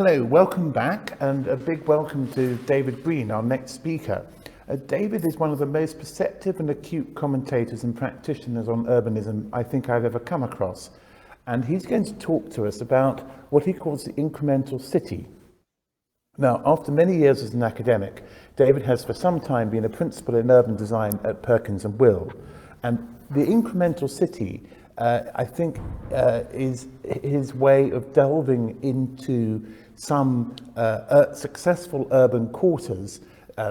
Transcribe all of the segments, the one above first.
Hello, welcome back, and a big welcome to David Breen, our next speaker. David is one of the most perceptive and acute commentators and practitioners on urbanism I think I've ever come across. And he's going to talk to us about what he calls the incremental city. Now, after many years as an academic, David has for some time been a principal in urban design at Perkins and Will. And the incremental city, I think, is his way of delving into some successful urban quarters,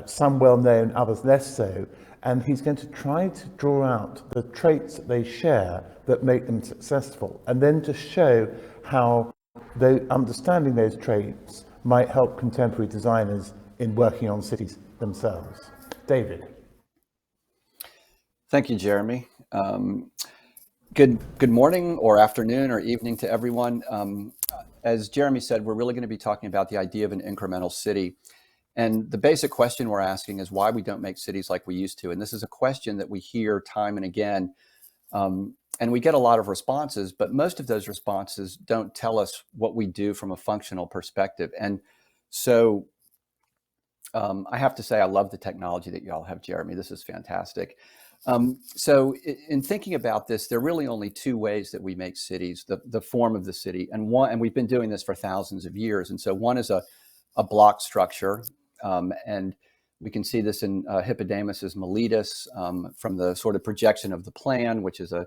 some well known, others less so, and he's going to try to draw out the traits that they share that make them successful, and then to show how understanding those traits might help contemporary designers in working on cities themselves. David. Thank you, Jeremy. Good morning or afternoon or evening to everyone. As Jeremy said, we're really going to be talking about the idea of an incremental city. And the basic question we're asking is why we don't make cities like we used to. And this is a question that we hear time and again. And we get a lot of responses, but most of those responses don't tell us what we do from a functional perspective. And so I have to say, I love the technology that you all have, Jeremy. This is fantastic. So in thinking about this, there are really only two ways that we make cities, the form of the city, and we've been doing this for thousands of years. And so one is a block structure, and we can see this in Hippodamus's Miletus from the sort of projection of the plan, which is a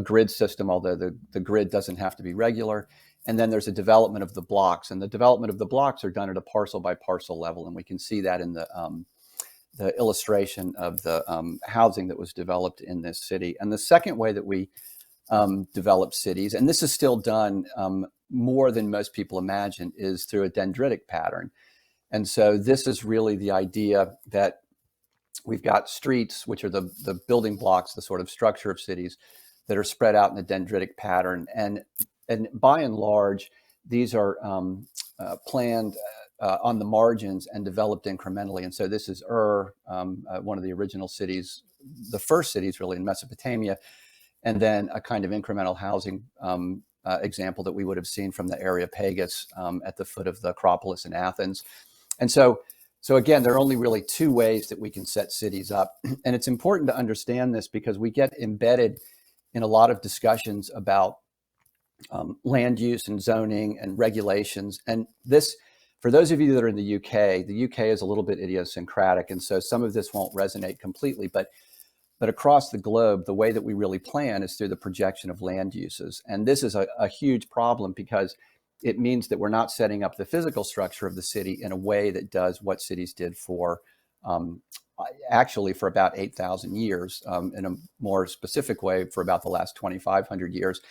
grid system, although the grid doesn't have to be regular. And then there's a development of the blocks, and the development of the blocks are done at a parcel by parcel level, and we can see that in the illustration of the housing that was developed in this city. And the second way that we develop cities, and this is still done more than most people imagine, is through a dendritic pattern. And so this is really the idea that we've got streets, which are the building blocks, the sort of structure of cities that are spread out in a dendritic pattern. And by and large, these are planned on the margins and developed incrementally. And so this is one of the original cities, the first cities really in Mesopotamia, and then a kind of incremental housing example that we would have seen from the Areopagus at the foot of the Acropolis in Athens. And so again, there are only really two ways that we can set cities up. And it's important to understand this because we get embedded in a lot of discussions about land use and zoning and regulations. And this, for those of you that are in the UK is a little bit idiosyncratic. And so some of this won't resonate completely, but across the globe, the way that we really plan is through the projection of land uses. And this is a huge problem because it means that we're not setting up the physical structure of the city in a way that does what cities did for actually for about 8,000 years, in a more specific way for about the last 2,500 years.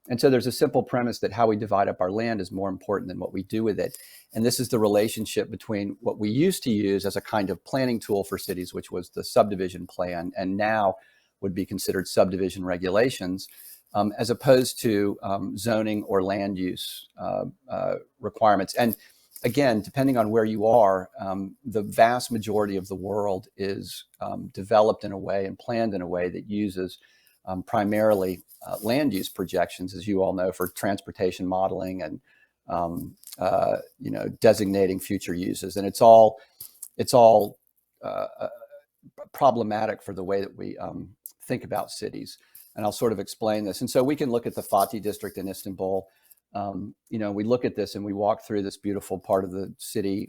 And so there's a simple premise that how we divide up our land is more important than what we do with it. And this is the relationship between what we used to use as a kind of planning tool for cities, which was the subdivision plan, and now would be considered subdivision regulations, as opposed to zoning or land use requirements. And again, depending on where you are, the vast majority of the world is developed in a way and planned in a way that uses primarily land use projections, as you all know, for transportation modeling and designating future uses. And it's all problematic for the way that we think about cities. And I'll sort of explain this. And so we can look at the Fatih district in Istanbul. We look at this and we walk through this beautiful part of the city,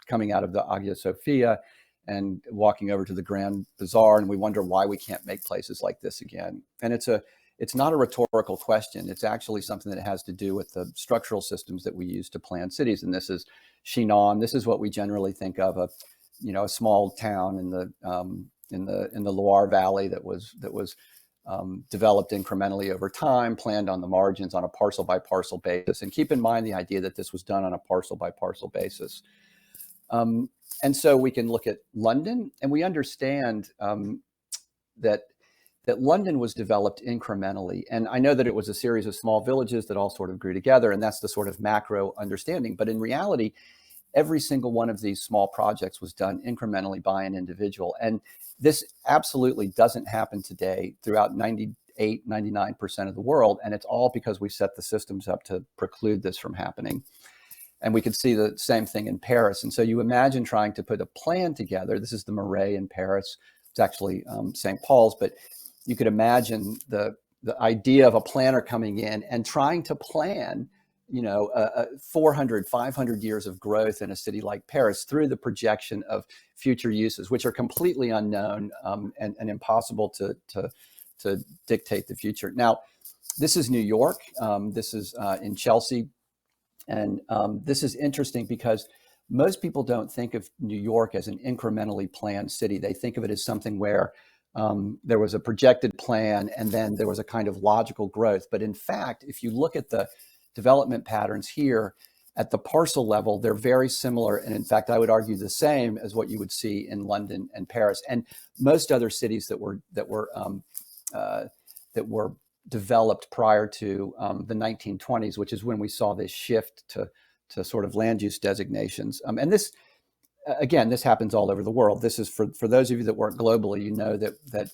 coming out of the Hagia Sophia and walking over to the Grand Bazaar, and we wonder why we can't make places like this again. And it's not a rhetorical question. It's actually something that has to do with the structural systems that we use to plan cities. And this is Chinon. This is what we generally think of a small town in the Loire Valley that was developed incrementally over time, planned on the margins on a parcel by parcel basis. And keep in mind the idea that this was done on a parcel by parcel basis. And so we can look at London, and we understand that London was developed incrementally. And I know that it was a series of small villages that all sort of grew together, and that's the sort of macro understanding. But in reality, every single one of these small projects was done incrementally by an individual. And this absolutely doesn't happen today throughout 98, 99% of the world. And it's all because we set the systems up to preclude this from happening. And we could see the same thing in Paris. And so you imagine trying to put a plan together. This is the Marais in Paris. It's actually St. Paul's, but you could imagine the idea of a planner coming in and trying to plan, 400, 500 years of growth in a city like Paris through the projection of future uses, which are completely unknown and impossible to dictate the future. Now, this is New York. This is in Chelsea. And this is interesting because most people don't think of New York as an incrementally planned city. They think of it as something where there was a projected plan and then there was a kind of logical growth. But in fact, if you look at the development patterns here at the parcel level, they're very similar. And in fact, I would argue the same as what you would see in London and Paris and most other cities that were developed prior to the 1920s, which is when we saw this shift to sort of land use designations. And this, again, this happens all over the world. This is for those of you that work globally, you know that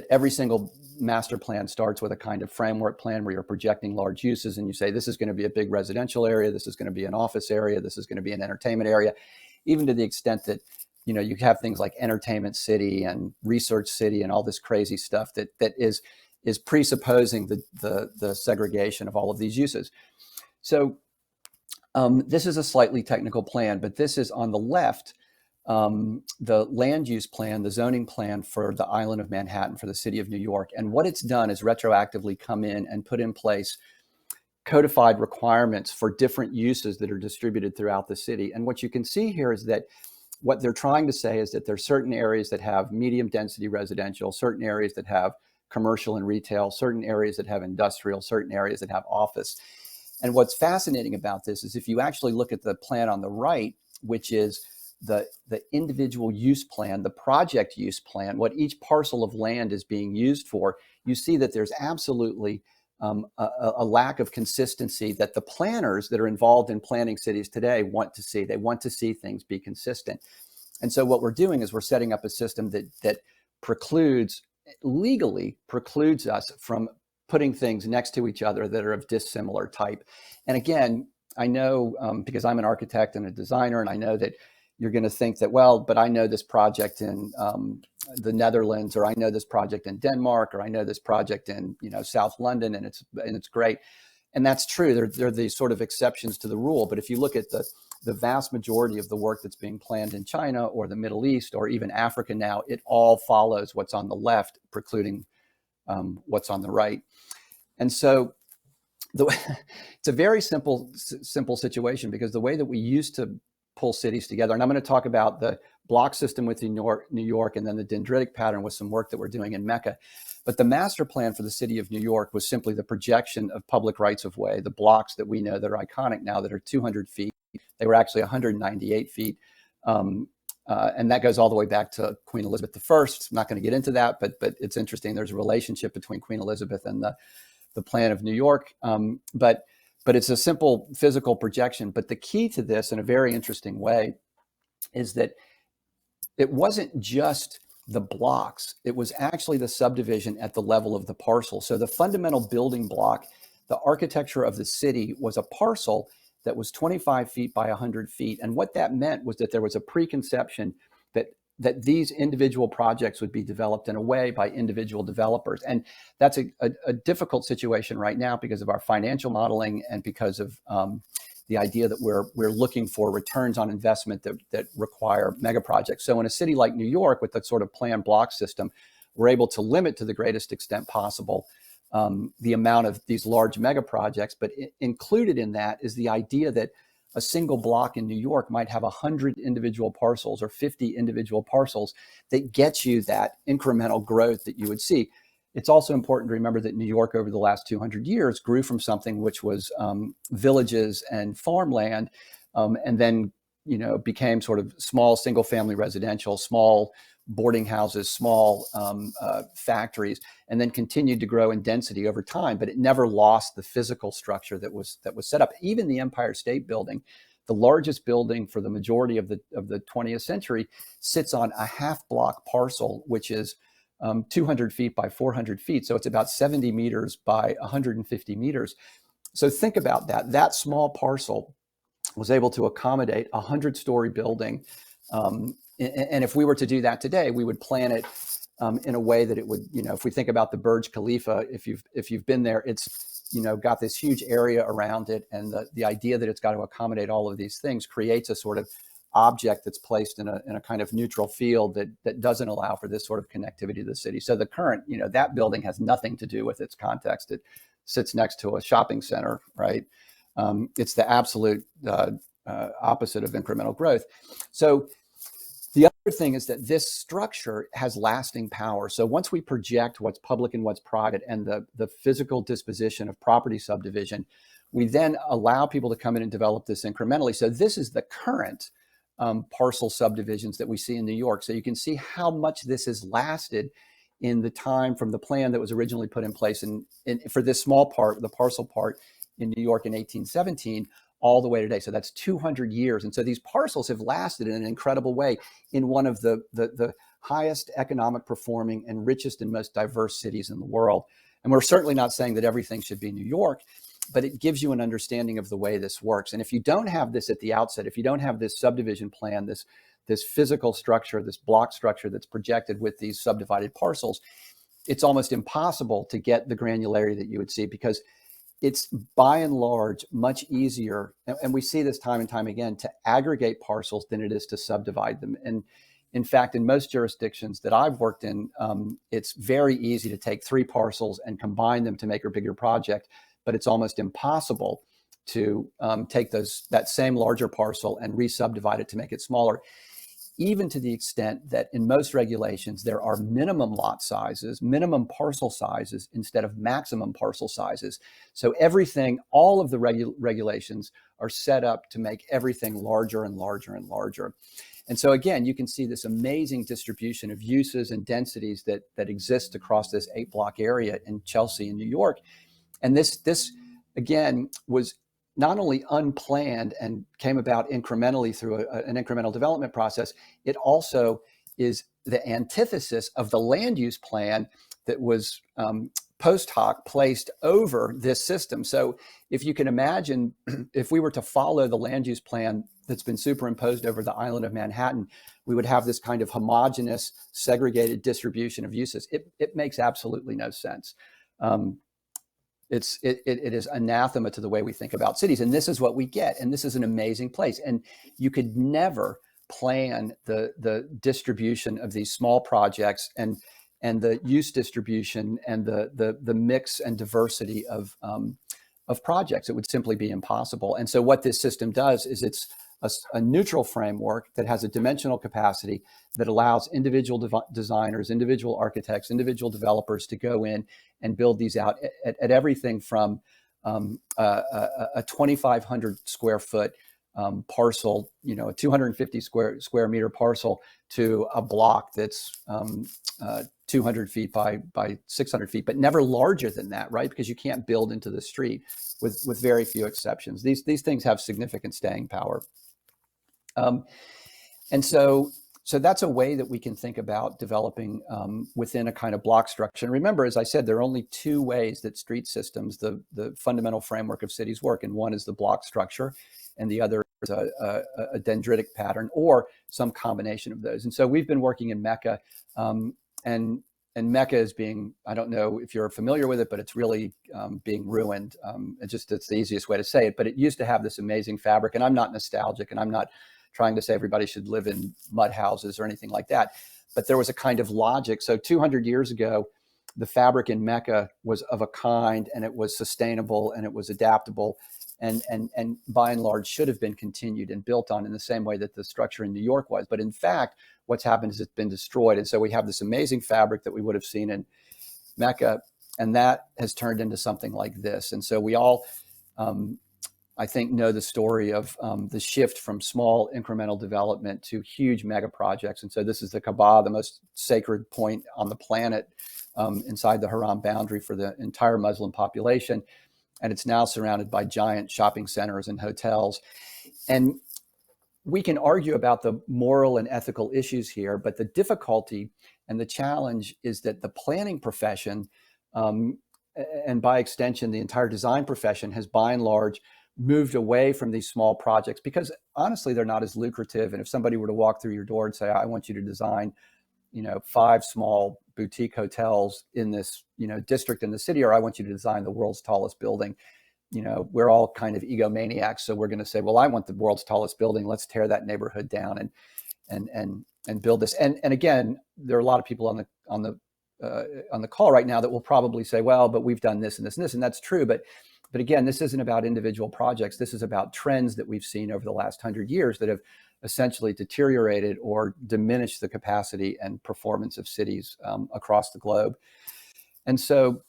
every single master plan starts with a kind of framework plan where you're projecting large uses and you say, this is going to be a big residential area, this is going to be an office area, this is going to be an entertainment area, even to the extent that you have things like entertainment city and research city and all this crazy stuff that is presupposing the segregation of all of these uses. So this is a slightly technical plan, but this is on the left, the land use plan, the zoning plan for the island of Manhattan for the city of New York. And what it's done is retroactively come in and put in place codified requirements for different uses that are distributed throughout the city. And what you can see here is that what they're trying to say is that there's certain areas that have medium density residential, certain areas that have commercial and retail, certain areas that have industrial, certain areas that have office. And what's fascinating about this is if you actually look at the plan on the right, which is the individual use plan, the project use plan, what each parcel of land is being used for, you see that there's absolutely a lack of consistency that the planners that are involved in planning cities today want to see. They want to see things be consistent. And so what we're doing is we're setting up a system that legally precludes us from putting things next to each other that are of dissimilar type. And again, I know because I'm an architect and a designer, and I know that you're going to think that, well, but I know this project in the Netherlands, or I know this project in Denmark, or I know this project in South London, and it's great. And that's true. They're these sort of exceptions to the rule. But if you look at the vast majority of the work that's being planned in China or the Middle East or even Africa now, it all follows what's on the left, precluding what's on the right. And so it's a very simple situation, because the way that we used to pull cities together, and I'm going to talk about the block system with New York and then the dendritic pattern with some work that we're doing in Mecca. But the master plan for the city of New York was simply the projection of public rights of way, the blocks that we know that are iconic now that are 200 feet. They were actually 198 feet. And that goes all the way back to Queen Elizabeth I. I'm not going to get into that, but it's interesting. There's a relationship between Queen Elizabeth and the plan of New York. But it's a simple physical projection. But the key to this, in a very interesting way, is that it wasn't just the blocks. It was actually the subdivision at the level of the parcel. So the fundamental building block, the architecture of the city, was a parcel that was 25 feet by 100 feet. And what that meant was that there was a preconception that these individual projects would be developed in a way by individual developers. And that's a difficult situation right now because of our financial modeling and because of the idea that we're looking for returns on investment that require mega projects. So in a city like New York, with that sort of planned block system, we're able to limit to the greatest extent possible the amount of these large mega projects. But included in that is the idea that a single block in New York might have 100 individual parcels or 50 individual parcels that get you that incremental growth that you would see. It's also important to remember that New York over the last 200 years grew from something which was villages and farmland, and then became sort of small single family residential, small boarding houses, small factories, and then continued to grow in density over time. But it never lost the physical structure that was set up. Even the Empire State Building, the largest building for the majority of the 20th century, sits on a half block parcel, which is 200 feet by 400 feet. So it's about 70 meters by 150 meters. So think about that. That small parcel was able to accommodate a 100-story building. And if we were to do that today, we would plan it in a way that it would, if we think about the Burj Khalifa, if you've been there, it's, got this huge area around it. And the idea that it's got to accommodate all of these things creates a sort of object that's placed in a kind of neutral field that doesn't allow for this sort of connectivity to the city. So the current, that building has nothing to do with its context. It sits next to a shopping center, right? It's the absolute opposite of incremental growth. So the other thing is that this structure has lasting power. So once we project what's public and what's private and the physical disposition of property subdivision, we then allow people to come in and develop this incrementally. So this is the current parcel subdivisions that we see in New York. So you can see how much this has lasted in the time from the plan that was originally put in place for this small part, the parcel part in New York in 1817, all the way today. So that's 200 years. And so these parcels have lasted in an incredible way in one of the highest economic performing and richest and most diverse cities in the world. And we're certainly not saying that everything should be New York, but it gives you an understanding of the way this works. And if you don't have this at the outset, if you don't have this subdivision plan, this physical structure, this block structure that's projected with these subdivided parcels, it's almost impossible to get the granularity that you would see, because it's by and large much easier, and we see this time and time again, to aggregate parcels than it is to subdivide them. And in fact, in most jurisdictions that I've worked in, it's very easy to take 3 parcels and combine them to make a bigger project, but it's almost impossible to take that same larger parcel and re-subdivide it to make it smaller, even to the extent that in most regulations, there are minimum lot sizes, minimum parcel sizes instead of maximum parcel sizes. So everything, all of the regulations are set up to make everything larger and larger and larger. And so again, you can see this amazing distribution of uses and densities that exist across this 8-block area in Chelsea and New York. And this again was not only unplanned and came about incrementally through an incremental development process, it also is the antithesis of the land use plan that was post hoc placed over this system. So if you can imagine, if we were to follow the land use plan that's been superimposed over the island of Manhattan, we would have this kind of homogeneous, segregated distribution of uses. It makes absolutely no sense. It is anathema to the way we think about cities. And this is what we get. And this is an amazing place. And you could never plan the distribution of these small projects and the use distribution and the mix and diversity of projects. It would simply be impossible. And so what this system does is it's a neutral framework that has a dimensional capacity that allows individual designers, individual architects, individual developers to go in and build these out at everything from a 2,500 square foot parcel, a 250 square meter parcel, to a block that's 200 feet by 600 feet, but never larger than that, right? Because you can't build into the street, with very few exceptions. These things have significant staying power. And so that's a way that we can think about developing within a kind of block structure. And remember, as I said, there are only 2 ways that street systems, the fundamental framework of cities, work. And one is the block structure, and the other is a dendritic pattern, or some combination of those. And so we've been working in Mecca, and Mecca is being, I don't know if you're familiar with it, but it's really being ruined. It's the easiest way to say it. But it used to have this amazing fabric. And I'm not nostalgic, and I'm not trying to say everybody should live in mud houses or anything like that. But there was a kind of logic. So 200 years ago, the fabric in Mecca was of a kind, and it was sustainable, and it was adaptable, and by and large should have been continued and built on in the same way that the structure in New York was. But in fact, what's happened is it's been destroyed. And so we have this amazing fabric that we would have seen in Mecca, and that has turned into something like this. And so we all, I think, know the story of the shift from small incremental development to huge mega projects. And so this is the Kaaba, the most sacred point on the planet, inside the Haram boundary for the entire Muslim population. And it's now surrounded by giant shopping centers and hotels. And we can argue about the moral and ethical issues here, but the difficulty and the challenge is that the planning profession, and by extension, the entire design profession has by and large moved away from these small projects because honestly, they're not as lucrative. And if somebody were to walk through your door and say, I want you to design, 5 small boutique hotels in this, district in the city, or I want you to design the world's tallest building, we're all kind of egomaniacs. So we're going to say, well, I want the world's tallest building. Let's tear that neighborhood down and build this. And again, there are a lot of people on the call right now that will probably say, well, but we've done this and this and this, and that's true. But again, this isn't about individual projects. This is about trends that we've seen over the last 100 years that have essentially deteriorated or diminished the capacity and performance of cities across the globe. And so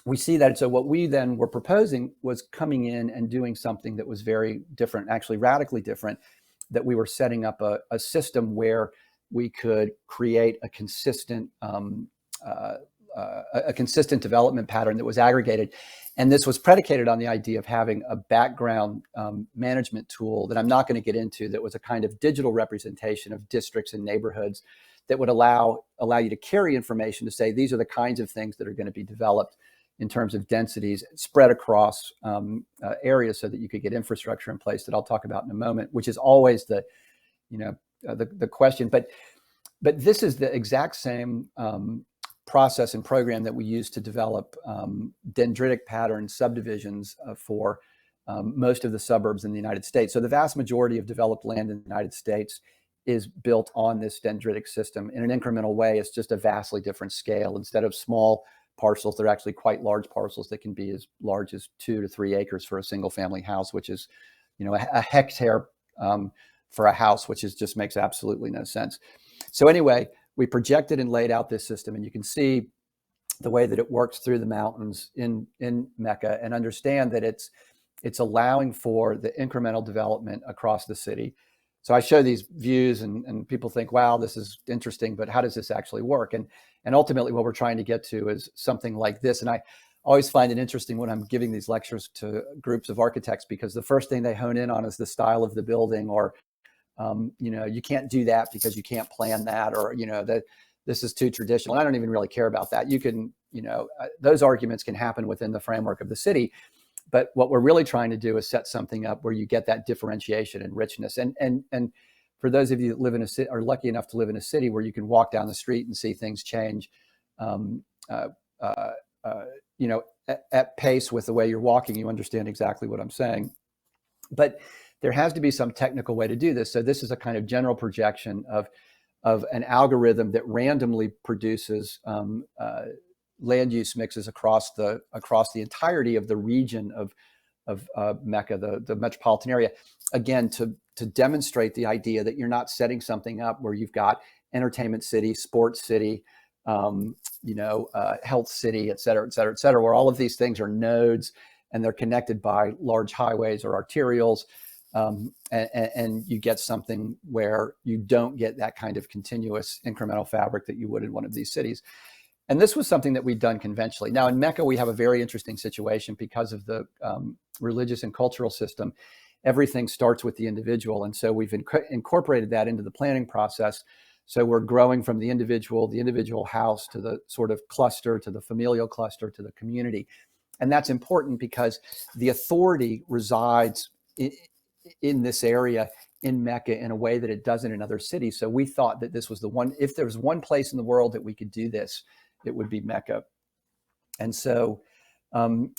we see that. So what we then were proposing was coming in and doing something that was very different, actually radically different, that we were setting up a system where we could create a consistent development pattern that was aggregated. And this was predicated on the idea of having a background management tool that I'm not going to get into, that was a kind of digital representation of districts and neighborhoods that would allow you to carry information to say, these are the kinds of things that are going to be developed in terms of densities spread across areas, so that you could get infrastructure in place that I'll talk about in a moment, which is always the question. But this is the exact same process and program that we use to develop dendritic pattern subdivisions for most of the suburbs in the United States. So the vast majority of developed land in the United States is built on this dendritic system in an incremental way. It's just a vastly different scale. Instead of small parcels, they're actually quite large parcels that can be as large as 2 to 3 acres for a single family house, which is, a hectare for a house, which just makes absolutely no sense. So anyway, we projected and laid out this system, and you can see the way that it works through the mountains in Mecca, and understand that it's allowing for the incremental development across the city. So I show these views and people think, wow, this is interesting, but how does this actually work? And ultimately what we're trying to get to is something like this. And I always find it interesting when I'm giving these lectures to groups of architects, because the first thing they hone in on is the style of the building, or you can't do that because you can't plan that, or that this is too traditional. And I don't even really care about that. You can, those arguments can happen within the framework of the city. But what we're really trying to do is set something up where you get that differentiation and richness. And for those of you that live in a city, are lucky enough to live in a city where you can walk down the street and see things change, at pace with the way you're walking, you understand exactly what I'm saying. But there has to be some technical way to do this. So this is a kind of general projection of an algorithm that randomly produces land use mixes across the entirety of the region of Mecca, the metropolitan area, again to demonstrate the idea that you're not setting something up where you've got entertainment city, sports city, health city, et cetera, where all of these things are nodes and they're connected by large highways or arterials. And you get something where you don't get that kind of continuous incremental fabric that you would in one of these cities. And this was something that we'd done conventionally. Now in Mecca, we have a very interesting situation because of the religious and cultural system. Everything starts with the individual. And so we've incorporated that into the planning process. So we're growing from the individual house, to the sort of cluster, to the familial cluster, to the community. And that's important because the authority resides in this area in Mecca in a way that it doesn't in other cities. So we thought that this was the one, if there was one place in the world that we could do this, it would be Mecca. And so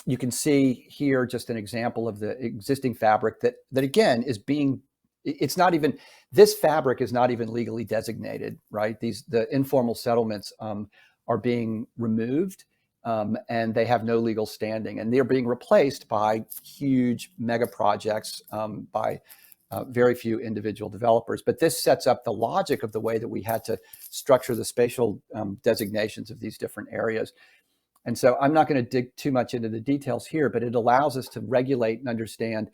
you can see here just an example of the existing fabric that again is being, it's not even, this fabric is not even legally designated, right? The informal settlements are being removed and they have no legal standing, and they're being replaced by huge mega projects by very few individual developers. But this sets up the logic of the way that we had to structure the spatial designations of these different areas. And so I'm not going to dig too much into the details here, but it allows us to regulate and understand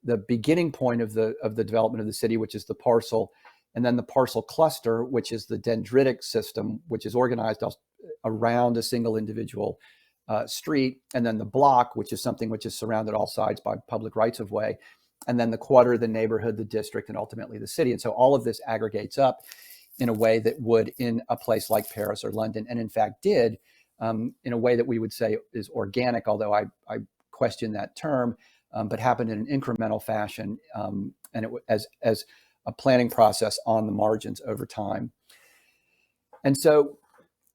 the beginning point of the development of the city, which is the parcel, and then the parcel cluster, which is the dendritic system, which is organized around a single individual street, and then the block, which is something which is surrounded all sides by public rights of way, and then the quarter, the neighborhood, the district, and ultimately the city. And so all of this aggregates up in a way that would in a place like Paris or London, and in fact did, in a way that we would say is organic, although I question that term, but happened in an incremental fashion, and as a planning process on the margins over time. And so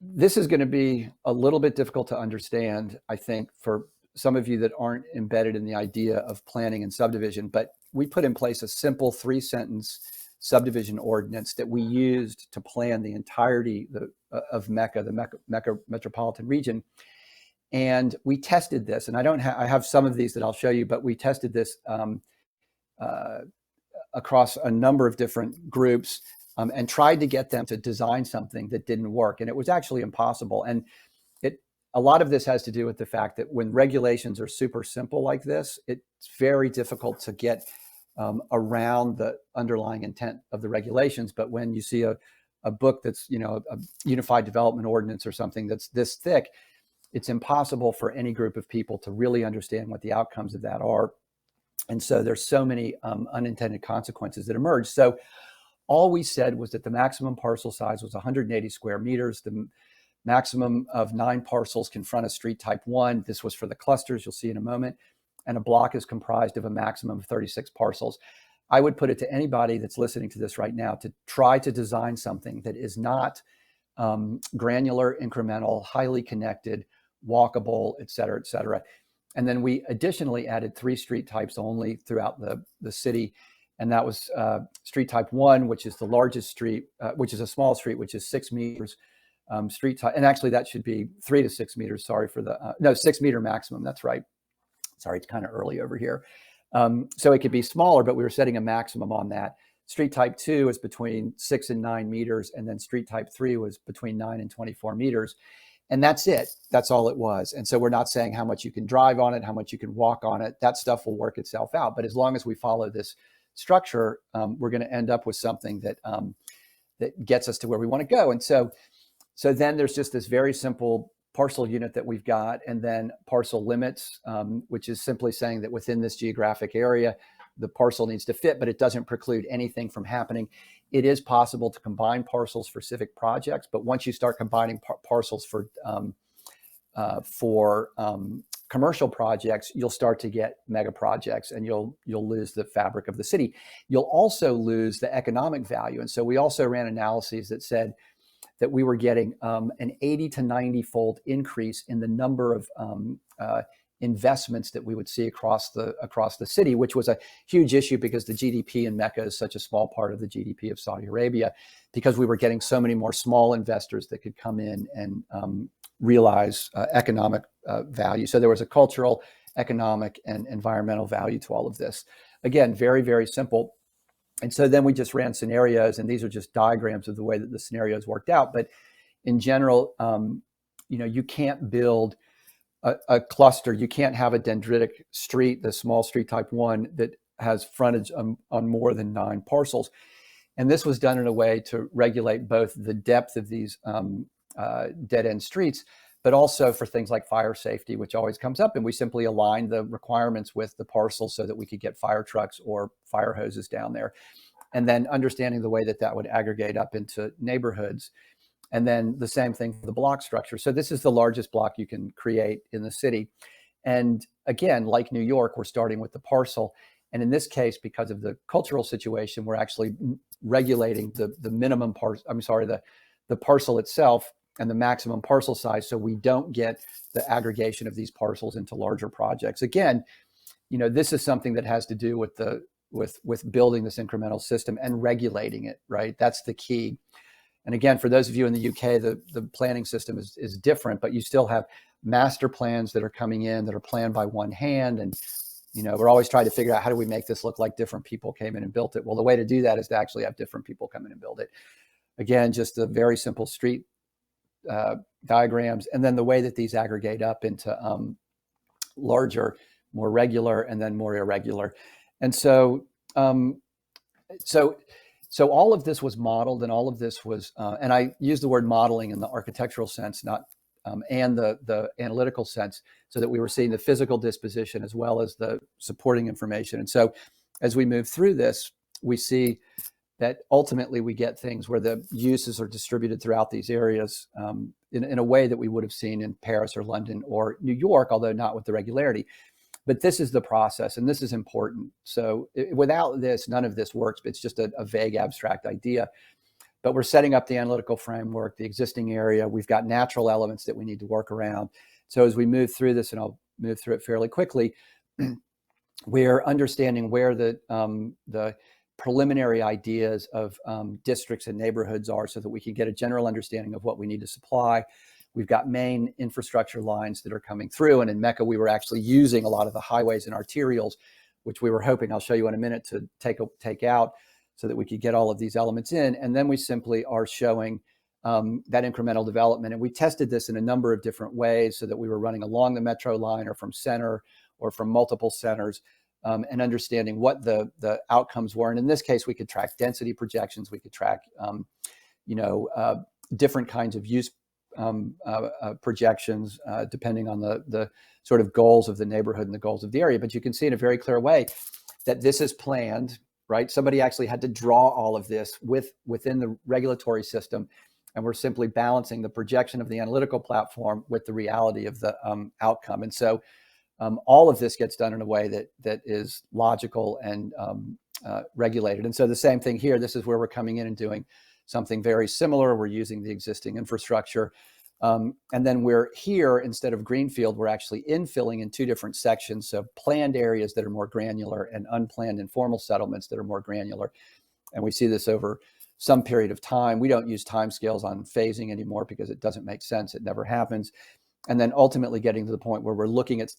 this is going to be a little bit difficult to understand, I think, for some of you that aren't embedded in the idea of planning and subdivision, but we put in place a simple 3-sentence subdivision ordinance that we used to plan the entirety of Mecca, the Mecca metropolitan region. And we tested this, and I have some of these that I'll show you, but we tested this across a number of different groups and tried to get them to design something that didn't work. And it was actually impossible. And a lot of this has to do with the fact that when regulations are super simple like this, it's very difficult to get around the underlying intent of the regulations. But when you see a book that's, a unified development ordinance or something that's this thick, it's impossible for any group of people to really understand what the outcomes of that are. And so there's so many unintended consequences that emerge. So all we said was that the maximum parcel size was 180 square meters. The maximum of 9 parcels can front a street type 1. This was for the clusters, you'll see in a moment. And a block is comprised of a maximum of 36 parcels. I would put it to anybody that's listening to this right now to try to design something that is not granular, incremental, highly connected, walkable, et cetera, et cetera. And then we additionally added 3 street types only throughout the city. And that was street type 1, which is the largest street, which is a small street, which is 6 meters. Street type, and actually that should be 3 to 6 meters. Sorry for the, no, 6 meter maximum. That's right. Sorry, it's kind of early over here. So it could be smaller, but we were setting a maximum on that. Street type 2 is between 6 and 9 meters. And then street type 3 was between 9 and 24 meters. And that's it. That's all it was. And so we're not saying how much you can drive on it, how much you can walk on it. That stuff will work itself out. But as long as we follow this structure, we're going to end up with something that that gets us to where we want to go. And so then there's just this very simple parcel unit that we've got, and then parcel limits, which is simply saying that within this geographic area, the parcel needs to fit, but it doesn't preclude anything from happening. It is possible to combine parcels for civic projects, but once you start combining parcels for commercial projects, you'll start to get mega projects, and you'll lose the fabric of the city. You'll also lose the economic value. And so we also ran analyses that said that we were getting an 80 to 90-fold increase in the number of investments that we would see across the city, which was a huge issue because the GDP in Mecca is such a small part of the GDP of Saudi Arabia, because we were getting so many more small investors that could come in and realize economic value. So there was a cultural, economic, and environmental value to all of this. Again, very, very simple. And so then we just ran scenarios, and these are just diagrams of the way that the scenarios worked out. But in general, you can't build a cluster. You can't have a dendritic street, the small street type 1, that has frontage on more than 9 parcels. And this was done in a way to regulate both the depth of these dead-end streets, but also for things like fire safety, which always comes up. And we simply aligned the requirements with the parcel so that we could get fire trucks or fire hoses down there. And then understanding the way that would aggregate up into neighborhoods. And then the same thing for the block structure. So this is the largest block you can create in the city. And again, like New York, we're starting with the parcel. And in this case, because of the cultural situation, we're actually regulating the minimum the parcel itself and the maximum parcel size, so we don't get the aggregation of these parcels into larger projects. Again, this is something that has to do with building this incremental system and regulating it, right? That's the key. And again, for those of you in the UK, the planning system is different, but you still have master plans that are coming in that are planned by one hand. And, we're always trying to figure out, how do we make this look like different people came in and built it? Well, the way to do that is to actually have different people come in and build it. Again, just a very simple street diagrams, and then the way that these aggregate up into larger, more regular, and then more irregular. And so all of this was modeled, and all of this was, and I use the word modeling in the architectural sense, not and the analytical sense, so that we were seeing the physical disposition as well as the supporting information. And so as we move through this, we see that ultimately we get things where the uses are distributed throughout these areas in a way that we would have seen in Paris or London or New York, although not with the regularity. But this is the process, and this is important. So without this, none of this works. It's just a vague, abstract idea. But we're setting up the analytical framework, the existing area. We've got natural elements that we need to work around. So as we move through this, and I'll move through it fairly quickly, we're understanding where the preliminary ideas of districts and neighborhoods are so that we can get a general understanding of what we need to supply. We've got main infrastructure lines that are coming through. And in Mecca, we were actually using a lot of the highways and arterials, which we were hoping, I'll show you in a minute, to take out so that we could get all of these elements in. And then we simply are showing that incremental development. And we tested this in a number of different ways so that we were running along the metro line or from center or from multiple centers, and understanding what the outcomes were. And in this case, we could track density projections. We could track, different kinds of use projections depending on the sort of goals of the neighborhood and the goals of the area. But you can see in a very clear way that this is planned, right? Somebody actually had to draw all of this within the regulatory system. And we're simply balancing the projection of the analytical platform with the reality of the outcome. And so all of this gets done in a way that is logical and regulated. And so the same thing here, this is where we're coming in and doing something very similar. We're using the existing infrastructure. And then we're here, instead of greenfield, we're actually infilling in two different sections. So planned areas that are more granular and unplanned informal settlements that are more granular. And we see this over some period of time. We don't use timescales on phasing anymore because it doesn't make sense. It never happens. And then ultimately getting to the point where we're looking at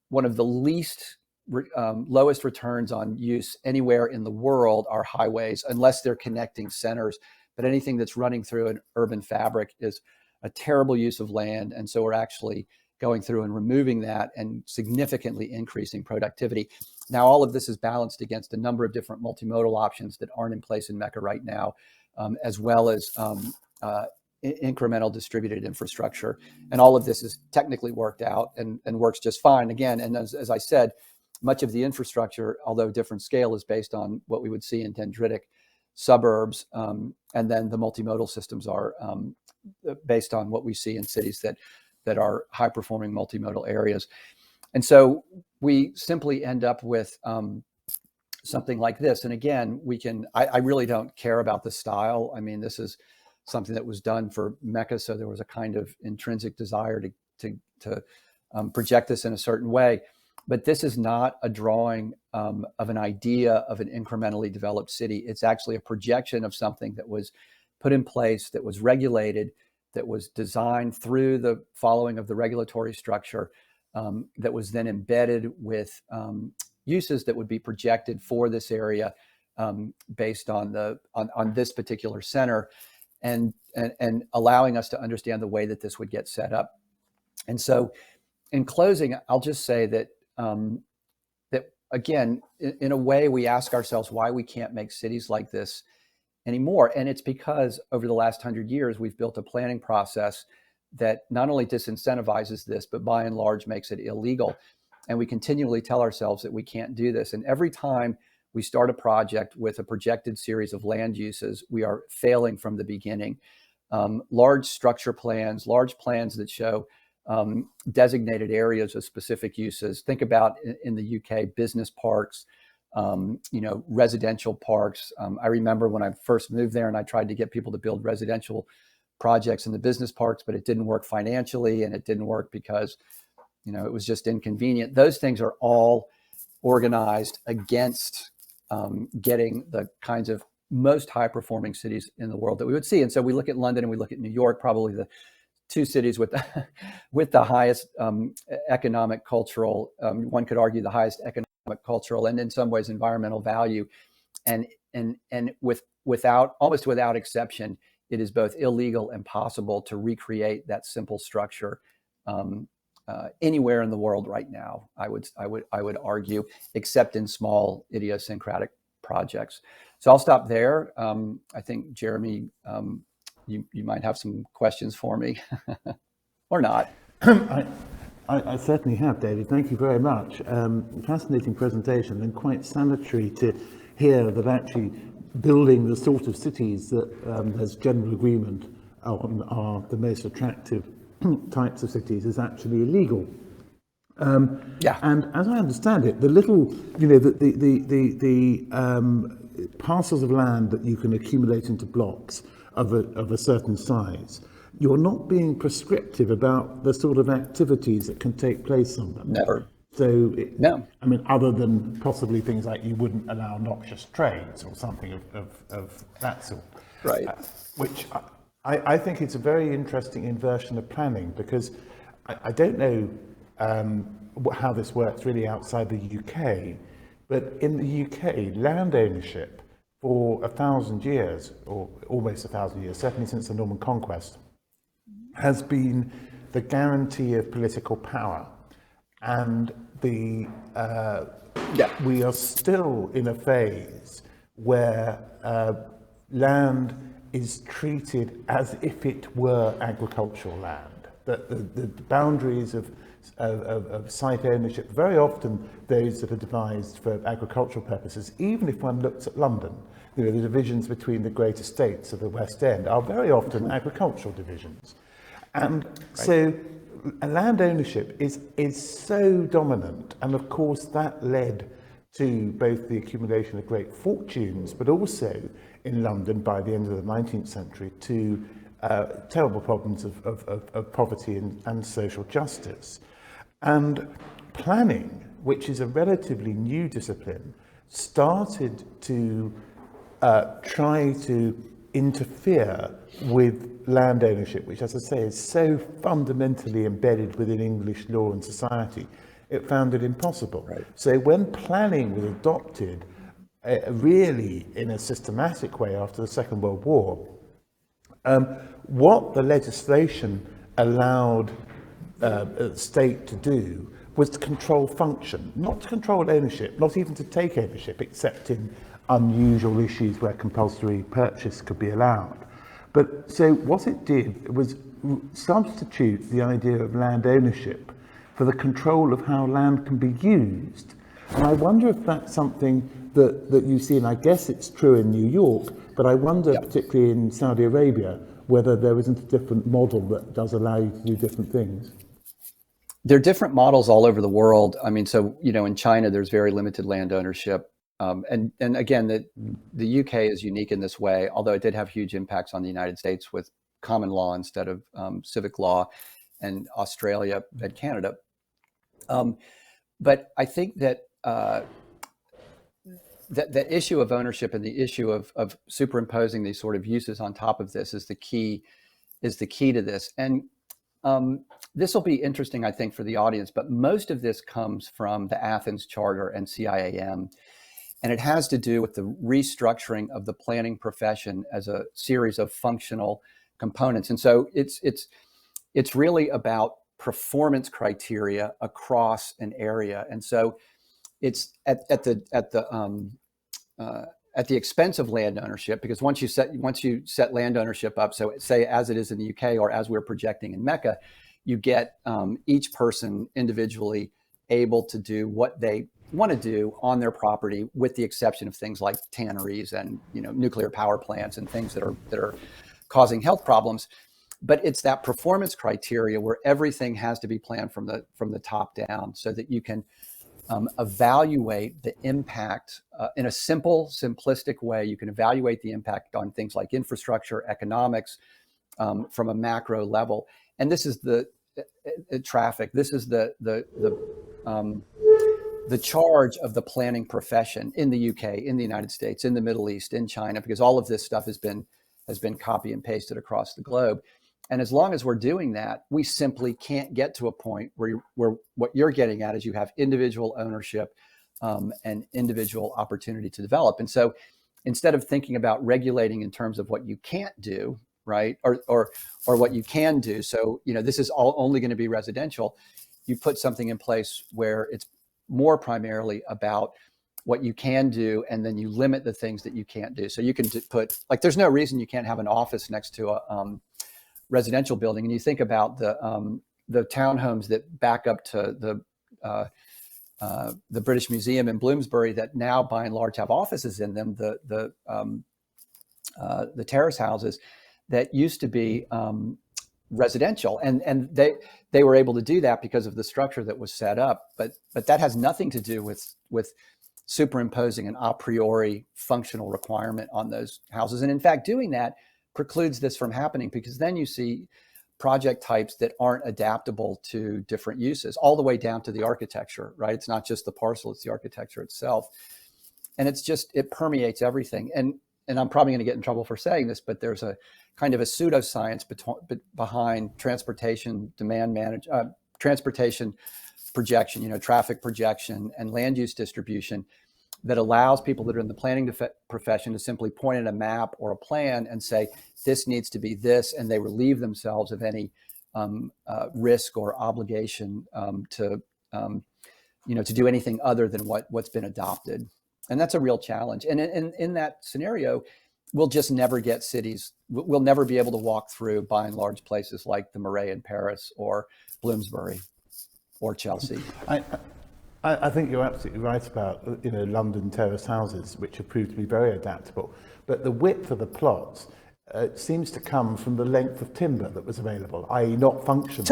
one of the lowest returns on use anywhere in the world are highways, unless they're connecting centers. But anything that's running through an urban fabric is a terrible use of land. And so we're actually going through and removing that and significantly increasing productivity. Now, all of this is balanced against a number of different multimodal options that aren't in place in Mecca right now, as well as incremental distributed infrastructure. And all of this is technically worked out and works just fine. Again, and as I said, much of the infrastructure, although different scale, is based on what we would see in dendritic suburbs. And then the multimodal systems are based on what we see in cities that are high-performing multimodal areas. And so we simply end up with something like this. And again, I really don't care about the style. I mean, this is something that was done for Mecca, so there was a kind of intrinsic desire to project this in a certain way. But this is not a drawing of an idea of an incrementally developed city. It's actually a projection of something that was put in place, that was regulated, that was designed through the following of the regulatory structure, that was then embedded with uses that would be projected for this area based on this particular center, and allowing us to understand the way that this would get set up. And so, in closing, I'll just say that that again, in a way, we ask ourselves why we can't make cities like this anymore. And it's because over the last 100 years, we've built a planning process that not only disincentivizes this, but by and large makes it illegal. And we continually tell ourselves that we can't do this. And every time we start a project with a projected series of land uses, we are failing from the beginning. Large structure plans, large plans that show designated areas of specific uses. Think about in the UK, business parks, residential parks. I remember when I first moved there and I tried to get people to build residential projects in the business parks, but it didn't work financially, and it didn't work because, it was just inconvenient. Those things are all organized against getting the kinds of most high-performing cities in the world that we would see. And so we look at London and we look at New York, probably the two cities with the highest economic, cultural, one could argue the highest economic, cultural, and in some ways environmental value. And almost without exception, it is both illegal and possible to recreate that simple structure anywhere in the world right now. I would argue, except in small idiosyncratic projects. So I'll stop there. I think Jeremy, you might have some questions for me, or not. I certainly have, David. Thank you very much. Fascinating presentation, and quite salutary to hear that actually building the sort of cities that there's general agreement on are the most attractive types of cities is actually illegal. Yeah. And as I understand it, the little, the parcels of land that you can accumulate into blocks of a certain size, you're not being prescriptive about the sort of activities that can take place on them. Never. So, No. I mean, other than possibly things like you wouldn't allow noxious trades or something of that sort. Right. Which I think it's a very interesting inversion of planning, because I don't know how this works really outside the UK, but in the UK, land ownership for 1,000 years, or almost 1,000 years, certainly since the Norman Conquest, has been the guarantee of political power. And we are still in a phase where land is treated as if it were agricultural land. That the boundaries of site ownership, very often those that are devised for agricultural purposes, even if one looks at London, the divisions between the great estates of the West End are very often agricultural divisions. And so land ownership is so dominant, and of course that led to both the accumulation of great fortunes, but also in London by the end of the 19th century to terrible problems of poverty and social justice. And planning, which is a relatively new discipline, started to try to interfere with land ownership, which, as I say, is so fundamentally embedded within English law and society, it found it impossible. Right. So when planning was adopted really in a systematic way after the Second World War, what the legislation allowed the state to do was to control function, not to control ownership, not even to take ownership, except in unusual issues where compulsory purchase could be allowed. But so what it did was substitute the idea of land ownership for the control of how land can be used. And I wonder if that's something that you see, and I guess it's true in New York, but I wonder, particularly in Saudi Arabia, whether there isn't a different model that does allow you to do different things. There are different models all over the world. I mean, so, in China, there's very limited land ownership. And again, the UK is unique in this way, although it did have huge impacts on the United States with common law instead of civic law, and Australia and Canada. But I think that the issue of ownership and the issue of superimposing these sort of uses on top of this is the key to this. And this will be interesting, I think, for the audience, but most of this comes from the Athens Charter and CIAM. And it has to do with the restructuring of the planning profession as a series of functional components. And so it's really about performance criteria across an area. And so it's at the expense of land ownership, because once you set land ownership up, so say as it is in the UK or as we're projecting in Mecca, you get each person individually able to do what they want to do on their property, with the exception of things like tanneries and nuclear power plants and things that are causing health problems. But it's that performance criteria where everything has to be planned from the top down, so that you can evaluate the impact in a simple, simplistic way. You can evaluate the impact on things like infrastructure, economics, from a macro level. And this is the traffic. This is the charge of the planning profession in the UK, in the United States, in the Middle East, in China, because all of this stuff has been copy and pasted across the globe. And as long as we're doing that, we simply can't get to a point where what you're getting at is you have individual ownership and individual opportunity to develop. And so instead of thinking about regulating in terms of what you can't do, right, or what you can do, so this is all only going to be residential, you put something in place where it's more primarily about what you can do, and then you limit the things that you can't do. So you can put, like, there's no reason you can't have an office next to a residential building. And you think about the townhomes that back up to the British Museum in Bloomsbury that now by and large have offices in them, the terrace houses that used to be residential, and they were able to do that because of the structure that was set up. But that has nothing to do with superimposing an a priori functional requirement on those houses. And in fact, doing that precludes this from happening, because then you see project types that aren't adaptable to different uses, all the way down to the architecture, right? It's not just the parcel, it's the architecture itself. And it permeates everything. And I'm probably going to get in trouble for saying this, but there's a kind of a pseudoscience behind transportation transportation projection, traffic projection and land use distribution, that allows people that are in the planning profession to simply point at a map or a plan and say, this needs to be this, and they relieve themselves of any risk or obligation to do anything other than what's been adopted. And that's a real challenge. And in that scenario, we'll just never get cities. We'll never be able to walk through, by and large, places like the Marais in Paris or Bloomsbury or Chelsea. I think you're absolutely right about London terrace houses, which have proved to be very adaptable. But the width of the plots seems to come from the length of timber that was available, i.e. not functional,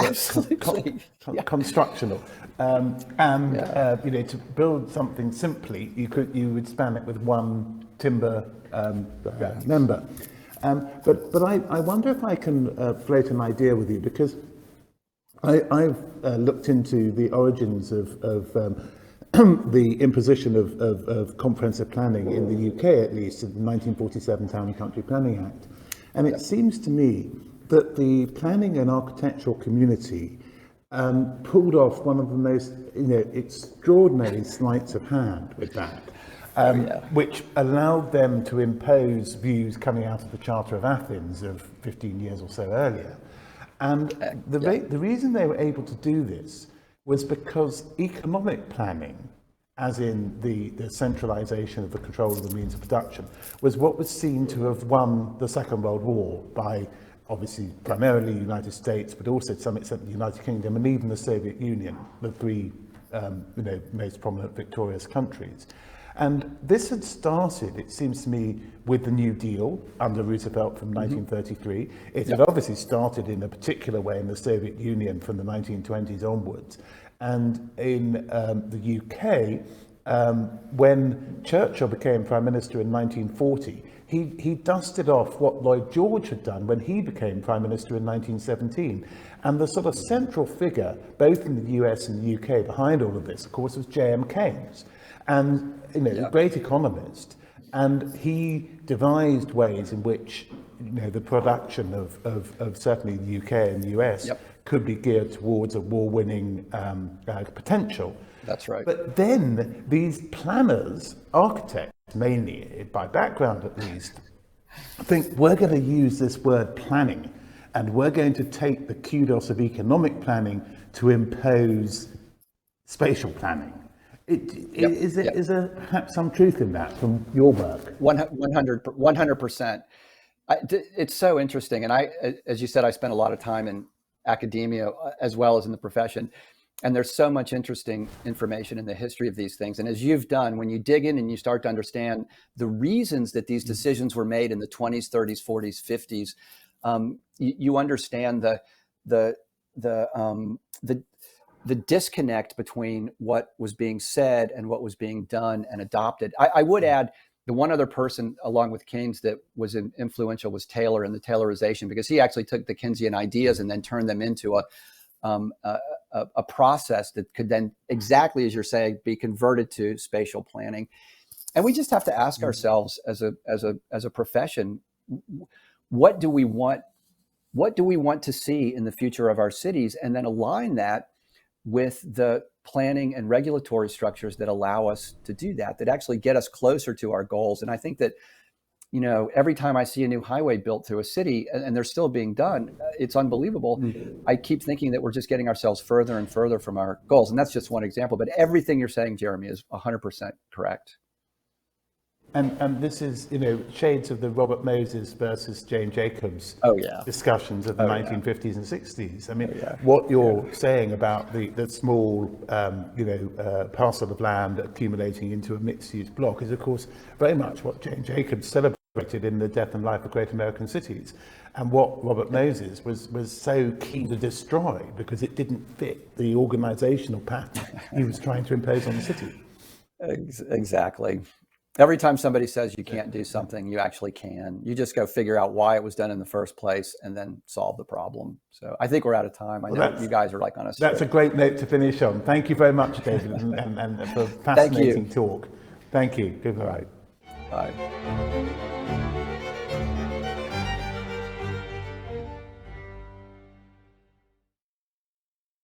absolutely constructional. To build something simply, you would span it with one timber member. But I wonder if I can float an idea with you, because I've looked into the origins of the imposition of comprehensive planning in the UK, at least, in the 1947 Town and Country Planning Act. And it seems to me that the planning and architectural community pulled off one of the most extraordinary sleights of hand with that, which allowed them to impose views coming out of the Charter of Athens of 15 years or so earlier. And the reason they were able to do this was because economic planning, as in the centralization of the control of the means of production, was what was seen to have won the Second World War by, obviously, primarily the United States, but also to some extent the United Kingdom and even the Soviet Union, the three most prominent victorious countries. And this had started, it seems to me, with the New Deal under Roosevelt from 1933. It had obviously started in a particular way in the Soviet Union from the 1920s onwards. And in the UK, when Churchill became Prime Minister in 1940, he dusted off what Lloyd George had done when he became Prime Minister in 1917. And the sort of central figure, both in the US and the UK, behind all of this, of course, was J.M. Keynes. And a great economist, and he devised ways in which the production of certainly the UK and the US could be geared towards a war-winning potential. That's right. But then these planners, architects mainly, by background at least, think we're going to use this word planning, and we're going to take the kudos of economic planning to impose spatial planning. Is there perhaps some truth in that from your work? 100%. It's so interesting. And as you said, I spent a lot of time in academia as well as in the profession. And there's so much interesting information in the history of these things. And as you've done, when you dig in and you start to understand the reasons that these decisions were made in the 20s, 30s, 40s, 50s, you understand the disconnect between what was being said and what was being done and adopted. I would add the one other person, along with Keynes, that was influential was Taylor and the Taylorization, because he actually took the Keynesian ideas and then turned them into a process that could then, exactly as you're saying, be converted to spatial planning. And we just have to ask ourselves as a profession, what do we want to see in the future of our cities, and then align that with the planning and regulatory structures that allow us to do that actually get us closer to our goals. And I think that, every time I see a new highway built through a city, and they're still being done, it's unbelievable. I keep thinking that we're just getting ourselves further and further from our goals. And that's just one example. But everything you're saying, Jeremy, is 100% correct. And this is, shades of the Robert Moses versus Jane Jacobs Oh, yeah. discussions of the Oh, yeah. 1950s and 60s. I mean, yeah. what you're saying about the small, parcel of land accumulating into a mixed-use block is, of course, very much what Jane Jacobs celebrated in The Death and Life of Great American Cities, and what Robert Moses was so keen to destroy because it didn't fit the organisational pattern he was trying to impose on the city. Exactly. Every time somebody says you can't do something, you actually can. You just go figure out why it was done in the first place and then solve the problem. So I think we're out of time. I know you guys are like on a That's a great note to finish on. Thank you very much, David, and for a fascinating talk. Thank you. Goodbye. Bye.